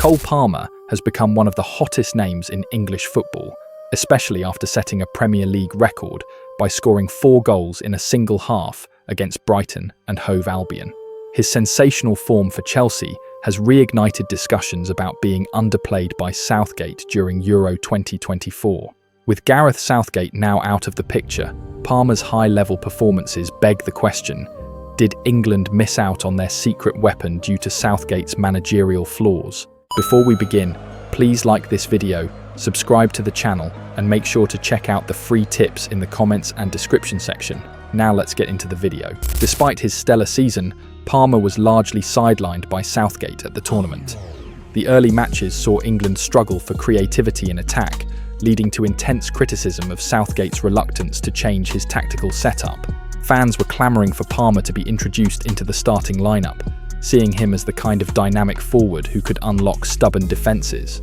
Cole Palmer has become one of the hottest names in English football, especially after setting a Premier League record by scoring 4 goals in a single half against Brighton and Hove Albion. His sensational form for Chelsea has reignited discussions about being underplayed by Southgate during Euro 2024. With Gareth Southgate now out of the picture, Palmer's high-level performances beg the question: did England miss out on their secret weapon due to Southgate's managerial flaws? Before we begin, please like this video, subscribe to the channel, and make sure to check out the free tips in the comments and description section. Now let's get into the video. Despite his stellar season, Palmer was largely sidelined by Southgate at the tournament. The early matches saw England struggle for creativity in attack, leading to intense criticism of Southgate's reluctance to change his tactical setup. Fans were clamouring for Palmer to be introduced into the starting lineup, seeing him as the kind of dynamic forward who could unlock stubborn defences.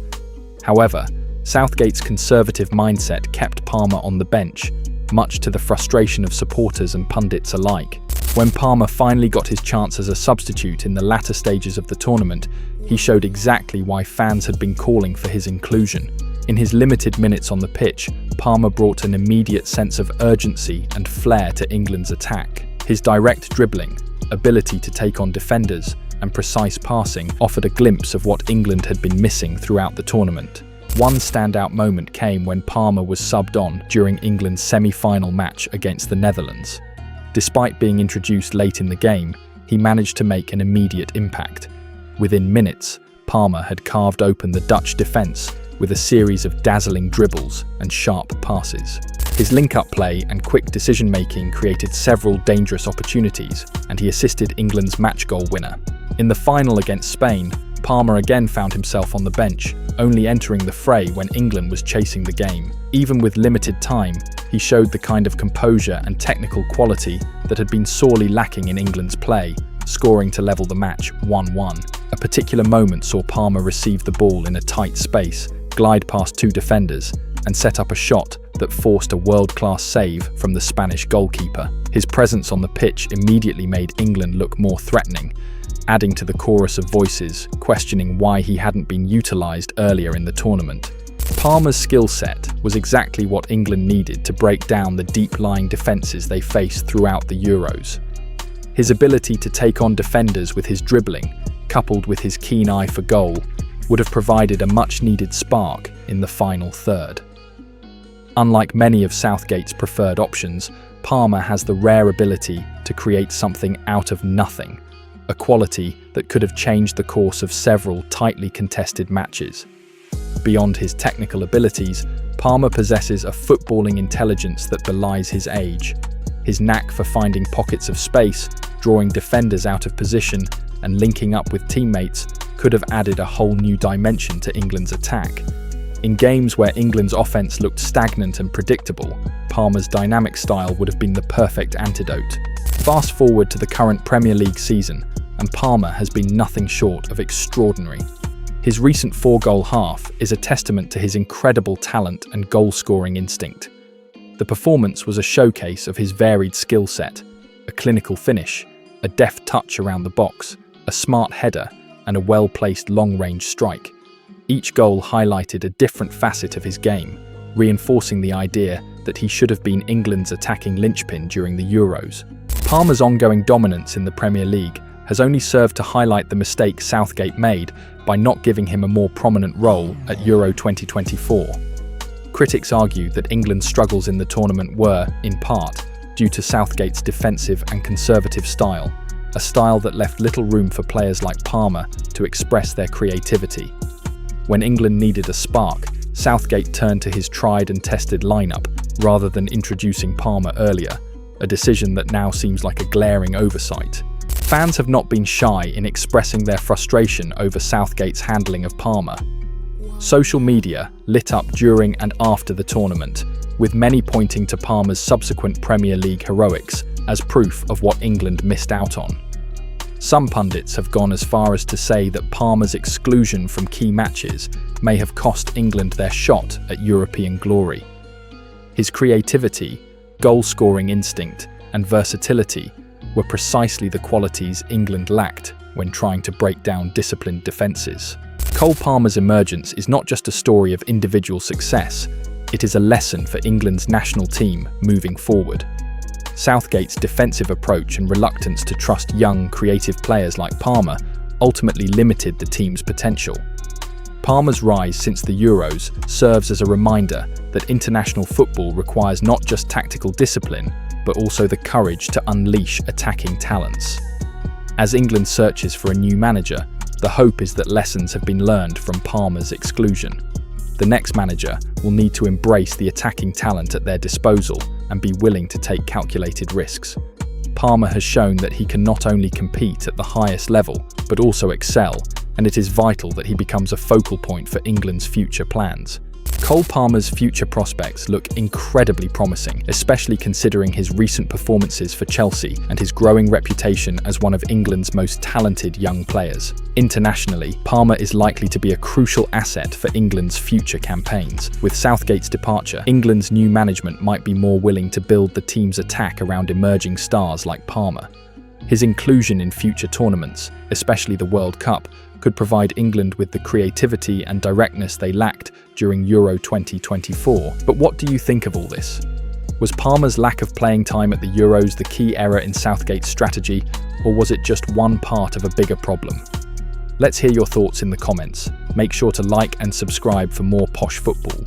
However, Southgate's conservative mindset kept Palmer on the bench, much to the frustration of supporters and pundits alike. When Palmer finally got his chance as a substitute in the latter stages of the tournament, he showed exactly why fans had been calling for his inclusion. In his limited minutes on the pitch, Palmer brought an immediate sense of urgency and flair to England's attack. His direct dribbling, ability to take on defenders, and precise passing offered a glimpse of what England had been missing throughout the tournament. One standout moment came when Palmer was subbed on during England's semi-final match against the Netherlands. Despite being introduced late in the game, he managed to make an immediate impact. Within minutes, Palmer had carved open the Dutch defence with a series of dazzling dribbles and sharp passes. His link-up play and quick decision-making created several dangerous opportunities, and he assisted England's match goal winner. In the final against Spain, Palmer again found himself on the bench, only entering the fray when England was chasing the game. Even with limited time, he showed the kind of composure and technical quality that had been sorely lacking in England's play, scoring to level the match 1-1. A particular moment saw Palmer receive the ball in a tight space, glide past 2 defenders, and set up a shot that forced a world-class save from the Spanish goalkeeper. His presence on the pitch immediately made England look more threatening, adding to the chorus of voices questioning why he hadn't been utilised earlier in the tournament. Palmer's skill set was exactly what England needed to break down the deep-lying defences they faced throughout the Euros. His ability to take on defenders with his dribbling, coupled with his keen eye for goal, would have provided a much-needed spark in the final third. Unlike many of Southgate's preferred options, Palmer has the rare ability to create something out of nothing, a quality that could have changed the course of several tightly contested matches. Beyond his technical abilities, Palmer possesses a footballing intelligence that belies his age. His knack for finding pockets of space, drawing defenders out of position, and linking up with teammates could have added a whole new dimension to England's attack. In games where England's offense looked stagnant and predictable, Palmer's dynamic style would have been the perfect antidote. Fast forward to the current Premier League season, and Palmer has been nothing short of extraordinary. His recent 4-goal half is a testament to his incredible talent and goal-scoring instinct. The performance was a showcase of his varied skill set: a clinical finish, a deft touch around the box, a smart header, and a well-placed long-range strike. Each goal highlighted a different facet of his game, reinforcing the idea that he should have been England's attacking linchpin during the Euros. Palmer's ongoing dominance in the Premier League has only served to highlight the mistake Southgate made by not giving him a more prominent role at Euro 2024. Critics argue that England's struggles in the tournament were, in part, due to Southgate's defensive and conservative style, a style that left little room for players like Palmer to express their creativity. When England needed a spark, Southgate turned to his tried and tested lineup rather than introducing Palmer earlier, a decision that now seems like a glaring oversight. Fans have not been shy in expressing their frustration over Southgate's handling of Palmer. Social media lit up during and after the tournament, with many pointing to Palmer's subsequent Premier League heroics as proof of what England missed out on. Some pundits have gone as far as to say that Palmer's exclusion from key matches may have cost England their shot at European glory. His creativity, goal-scoring instinct, and versatility were precisely the qualities England lacked when trying to break down disciplined defences. Cole Palmer's emergence is not just a story of individual success, it is a lesson for England's national team moving forward. Southgate's defensive approach and reluctance to trust young, creative players like Palmer ultimately limited the team's potential. Palmer's rise since the Euros serves as a reminder that international football requires not just tactical discipline, but also the courage to unleash attacking talents. As England searches for a new manager, the hope is that lessons have been learned from Palmer's exclusion. The next manager will need to embrace the attacking talent at their disposal and be willing to take calculated risks. Palmer has shown that he can not only compete at the highest level, but also excel, and it is vital that he becomes a focal point for England's future plans. Cole Palmer's future prospects look incredibly promising, especially considering his recent performances for Chelsea and his growing reputation as one of England's most talented young players. Internationally, Palmer is likely to be a crucial asset for England's future campaigns. With Southgate's departure, England's new management might be more willing to build the team's attack around emerging stars like Palmer. His inclusion in future tournaments, especially the World Cup, could provide England with the creativity and directness they lacked during Euro 2024. But what do you think of all this? Was Palmer's lack of playing time at the Euros the key error in Southgate's strategy, or was it just one part of a bigger problem? Let's hear your thoughts in the comments. Make sure to like and subscribe for more posh football.